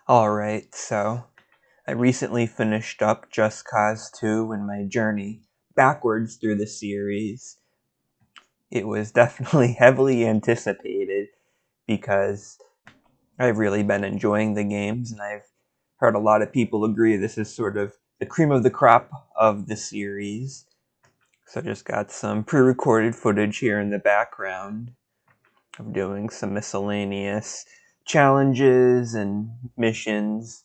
Alright, so I recently finished up Just Cause 2 in my journey backwards through the series. It was definitely heavily anticipated because I've really been enjoying the games, and I've heard a lot of people agree this is sort of the cream of the crop of the series. So I just got some pre-recorded footage here in the background of doing some miscellaneous challenges and missions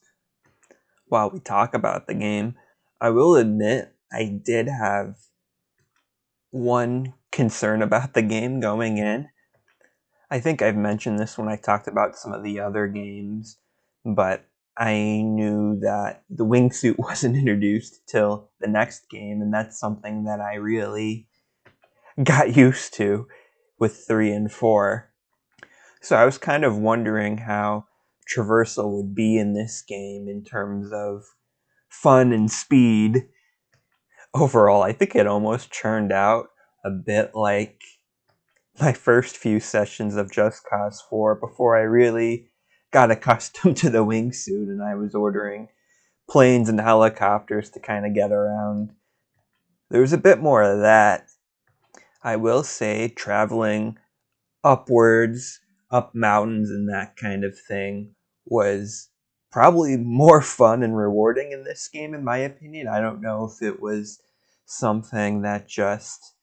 while we talk about the game. I will admit I did have one concern about the game going in. I think I've mentioned this when I talked about some of the other games, but I knew that the wingsuit wasn't introduced till the next game, and that's something that I really got used to with 3 and 4. So I was kind of wondering how Traversal would be in this game in terms of fun and speed. Overall, I think it almost churned out a bit like my first few sessions of Just Cause 4 before I really got accustomed to the wingsuit and I was ordering planes and helicopters to kind of get around. There was a bit more of that. I will say traveling upwards, up mountains and that kind of thing was probably more fun and rewarding in this game, in my opinion. I don't know if it was something that just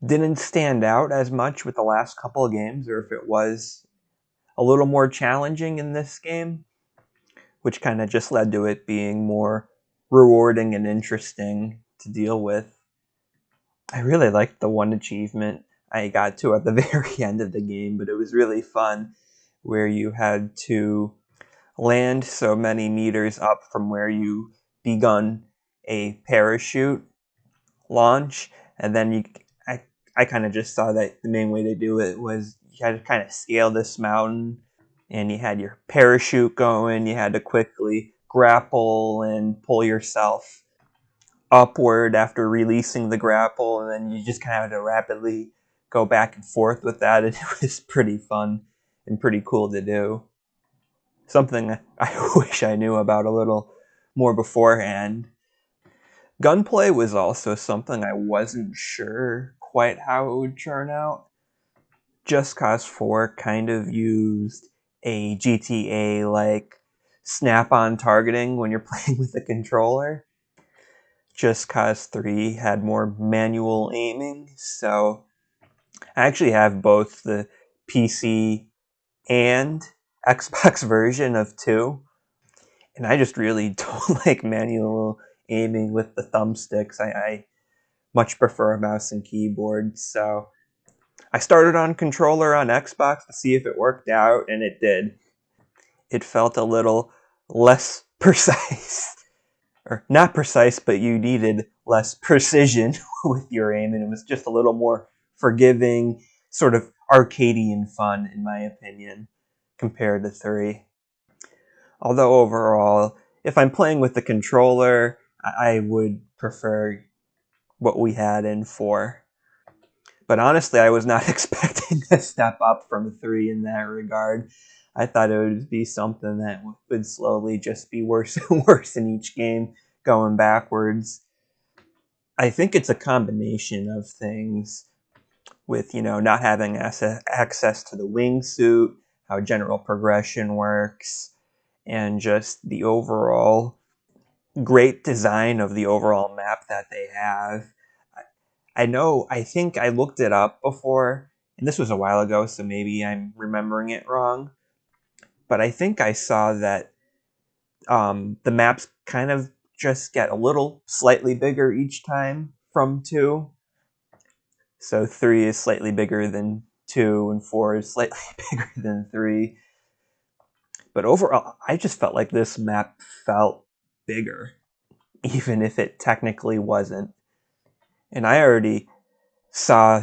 didn't stand out as much with the last couple of games, or if it was a little more challenging in this game, which kind of just led to it being more rewarding and interesting to deal with. I really liked the one achievement I got to at the very end of the game, but it was really fun where you had to land so many meters up from where you begun a parachute launch, and then I kind of just saw that the main way to do it was you had to kind of scale this mountain, and you had your parachute going, you had to quickly grapple and pull yourself upward after releasing the grapple, and then you just kind of had to rapidly go back and forth with that, and it was pretty fun and pretty cool to do. Something I wish I knew about a little more beforehand. Gunplay was also something I wasn't sure quite how it would turn out. Just Cause 4 kind of used a GTA-like snap-on targeting when you're playing with a controller. Just Cause 3 had more manual aiming, so I actually have both the PC and Xbox version of 2, and I just really don't like manual aiming with the thumbsticks. I much prefer a mouse and keyboard, so I started on controller on Xbox to see if it worked out, and it did. It felt a little less precise. Or not precise, but you needed less precision with your aim, and it was just a little more forgiving, sort of arcadian fun, in my opinion, compared to 3. Although overall, if I'm playing with the controller, I would prefer what we had in 4. But honestly, I was not expecting a step up from 3 in that regard. I thought it would be something that would slowly just be worse and worse in each game, going backwards. I think it's a combination of things with, not having access to the wingsuit, how general progression works, and just the overall great design of the overall map that they have. I think I looked it up before, and this was a while ago, so maybe I'm remembering it wrong. But I think I saw that the maps kind of just get a little slightly bigger each time from 2. So 3 is slightly bigger than 2, and 4 is slightly bigger than 3. But overall, I just felt like this map felt bigger, even if it technically wasn't. And I already saw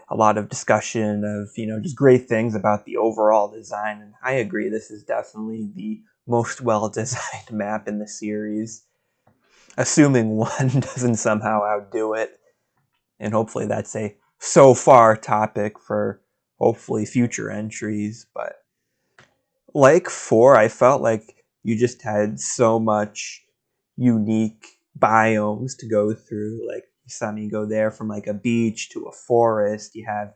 a lot of discussion of, just great things about the overall design, and I agree this is definitely the most well-designed map in the series, assuming one doesn't somehow outdo it, and hopefully that's a so far topic for hopefully future entries. But like 4, I felt like you just had so much unique biomes to go through. Like you saw me go there from like a beach to a forest. You have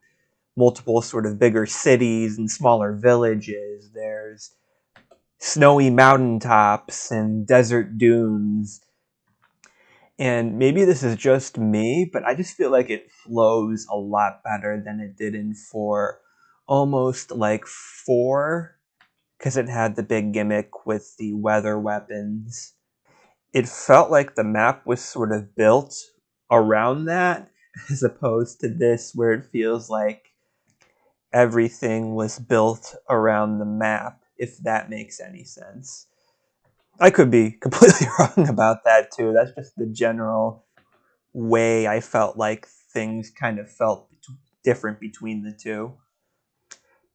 multiple sort of bigger cities and smaller villages. There's snowy mountaintops and desert dunes. And maybe this is just me, but I just feel like it flows a lot better than it did in 4. Almost like 4, because it had the big gimmick with the weather weapons. It felt like the map was sort of built around that, as opposed to this, where it feels like everything was built around the map, if that makes any sense. I could be completely wrong about that too. That's just the general way I felt like things kind of felt different between the two.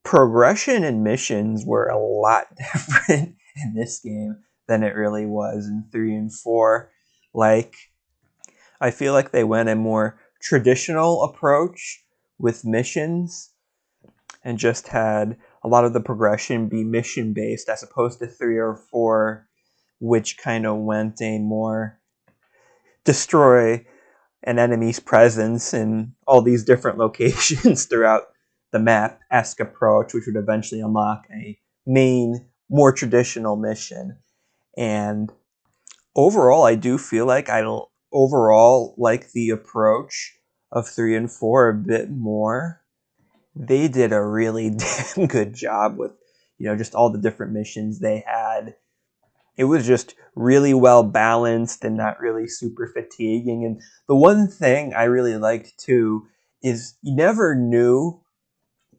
Progression and missions were a lot different in this game than it really was in 3 and 4. Like, I feel like they went a more traditional approach with missions and just had a lot of the progression be mission based as opposed to 3 or 4, which kind of went a more destroy an enemy's presence in all these different locations throughout the map-esque approach, which would eventually unlock a main, more traditional mission. And overall, I do feel like I overall like the approach of 3 and 4 a bit more. They did a really damn good job with, just all the different missions they had. It was just really well balanced and not really super fatiguing. And the one thing I really liked too is you never knew,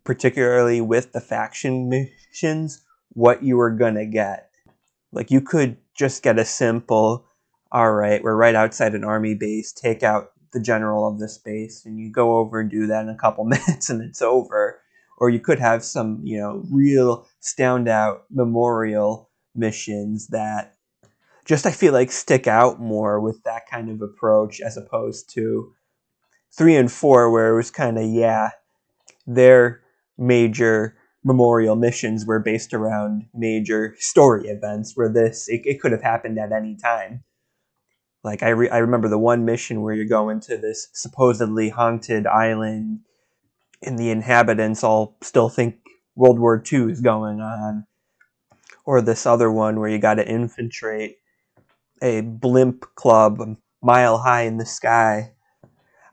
particularly with the faction missions, what you were gonna get. Like you could just get a simple, all right, we're right outside an army base, take out the general of this base, and you go over and do that in a couple minutes and it's over. Or you could have some, real stand out memorial missions that just I feel like stick out more with that kind of approach as opposed to 3 and 4 where it was kind of, their major memorial missions were based around major story events where it could have happened at any time. Like I remember the one mission where you're going to this supposedly haunted island and the inhabitants all still think World War II is going on. Or this other one where you got to infiltrate a blimp club a mile high in the sky.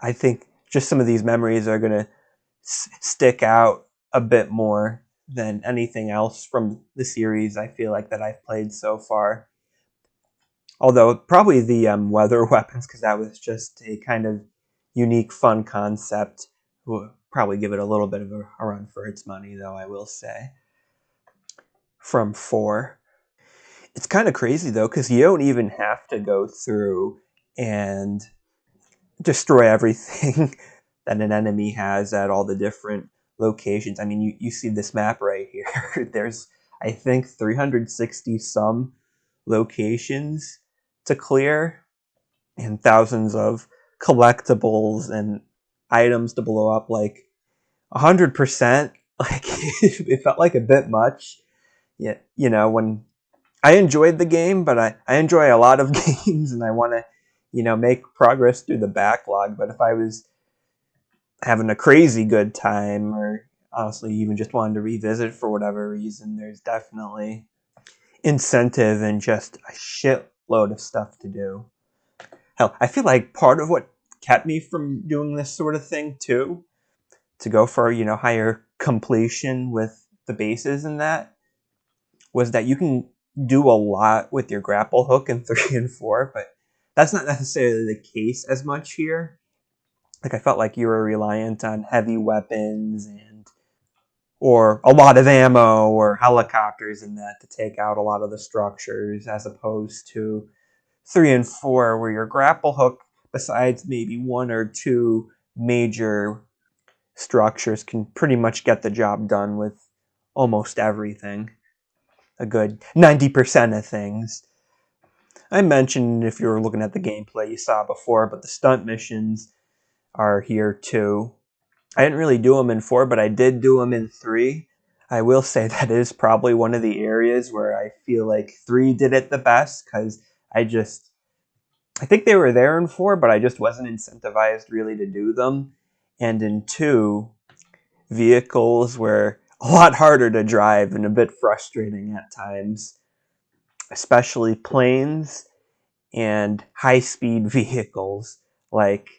I think just some of these memories are going to stick out a bit more than anything else from the series I feel like that I've played so far. Although probably the weather weapons, because that was just a kind of unique, fun concept. Will probably give it a little bit of a run for its money, though, I will say. From 4. It's kind of crazy, though, because you don't even have to go through and destroy everything that an enemy has at all the different locations. I mean, you see this map right here. There's, I think, 360 some locations to clear and thousands of collectibles and items to blow up. Like 100%, like it felt like a bit much. Yeah, when I enjoyed the game, but I enjoy a lot of games and I want to, make progress through the backlog. But if I was having a crazy good time or honestly even just wanted to revisit for whatever reason, there's definitely incentive and just a shitload of stuff to do. Hell, I feel like part of what kept me from doing this sort of thing too, to go for, higher completion with the bases and that, was that you can do a lot with your grapple hook in 3 and 4, but that's not necessarily the case as much here. Like I felt like you were reliant on heavy weapons or a lot of ammo or helicopters and that to take out a lot of the structures, as opposed to 3 and 4 where your grapple hook, besides maybe 1 or 2 major structures, can pretty much get the job done with almost everything. A good 90% of things. I mentioned, if you were looking at the gameplay you saw before, but the stunt missions are here too. I didn't really do them in 4, but I did do them in 3. I will say that is probably one of the areas where I feel like 3 did it the best, because I think they were there in 4, but I just wasn't incentivized really to do them. And in 2, vehicles were a lot harder to drive and a bit frustrating at times, especially planes and high-speed vehicles. Like,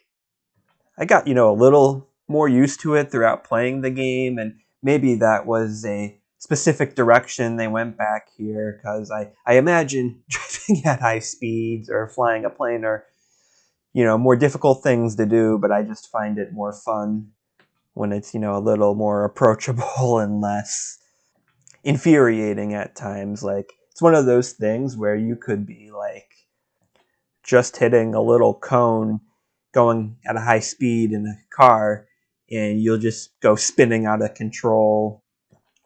I got, a little more used to it throughout playing the game, and maybe that was a specific direction they went back here, because I imagine driving at high speeds or flying a plane are, more difficult things to do, but I just find it more fun when it's, a little more approachable and less infuriating at times. Like, it's one of those things where you could be like just hitting a little cone going at a high speed in a car, and you'll just go spinning out of control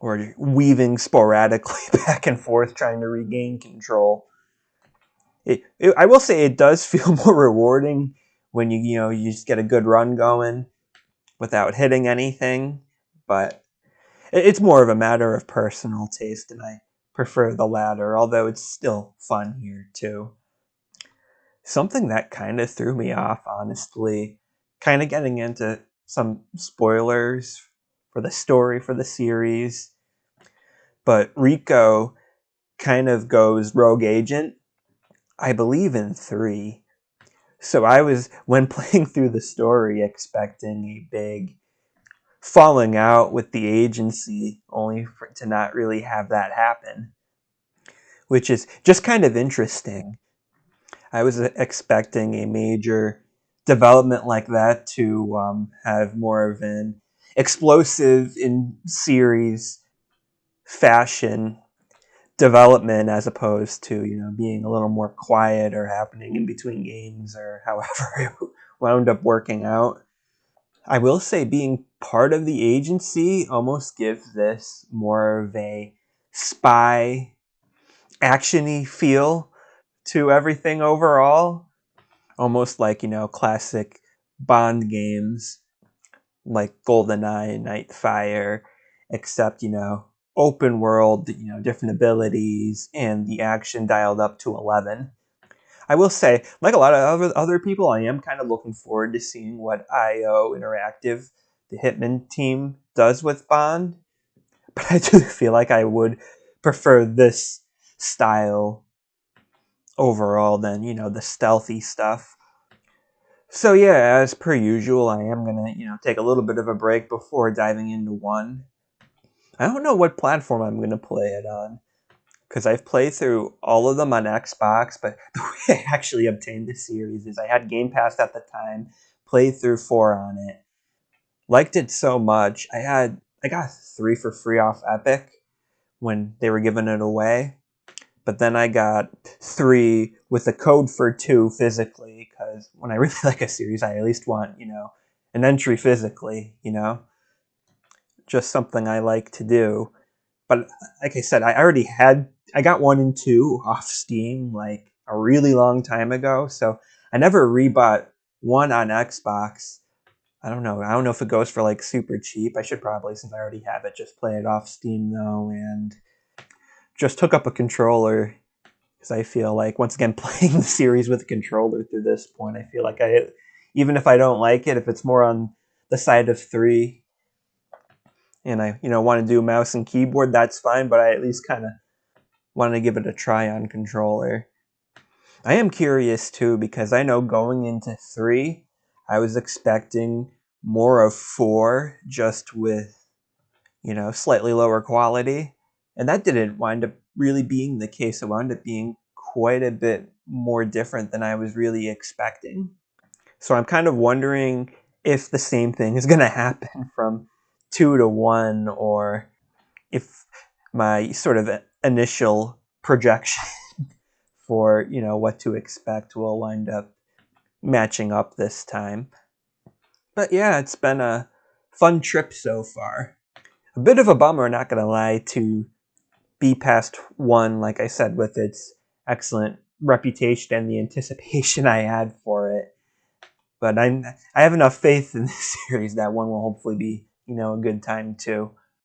or weaving sporadically back and forth trying to regain control. I will say it does feel more rewarding when you just get a good run going without hitting anything, but it's more of a matter of personal taste, and I prefer the latter, although it's still fun here too. Something that kind of threw me off, honestly, kind of getting into some spoilers for the story for the series, but Rico kind of goes rogue agent, I believe, in 3. So I was, when playing through the story, expecting a big falling out with the agency, only to not really have that happen, which is just kind of interesting. I was expecting a major development like that to have more of an explosive in series fashion development, as opposed to being a little more quiet or happening in between games, or however it wound up working out. I will say being part of the agency almost gives this more of a spy actiony feel to everything overall, almost like classic Bond games like GoldenEye and Nightfire, except open world, different abilities, and the action dialed up to 11. I will say, like a lot of other people, I am kind of looking forward to seeing what IO Interactive, the Hitman team, does with Bond. But I do feel like I would prefer this style overall than, the stealthy stuff. So yeah, as per usual, I am gonna, take a little bit of a break before diving into 1. I don't know what platform I'm gonna play it on, because I've played through all of them on Xbox, but the way I actually obtained this series is I had Game Pass at the time, played through 4 on it, liked it so much, I got 3 for free off Epic when they were giving it away, but then I got 3 with a code for 2 physically, because when I really like a series, I at least want, an entry physically, just something I like to do. But like I said, I got 1 and 2 off Steam like a really long time ago, so I never rebought 1 on Xbox. I don't know if it goes for like super cheap. I should probably, since I already have it, just play it off Steam though, and just hook up a controller, because I feel like, once again, playing the series with a controller through this point, I feel like even if I don't like it, if it's more on the side of 3, and I want to do mouse and keyboard, that's fine, but I at least kind of want to give it a try on controller. I am curious too, because I know going into 3, I was expecting more of 4, just with slightly lower quality, and that didn't wind up really being the case. It wound up being quite a bit more different than I was really expecting. So I'm kind of wondering if the same thing is going to happen from 2 to 1, or if my sort of initial projection for what to expect will wind up matching up this time. But yeah, it's been a fun trip so far. A bit of a bummer, not gonna lie, to be past 1, like I said, with its excellent reputation and the anticipation I had for it. But I have enough faith in this series that 1 will hopefully be a good time too.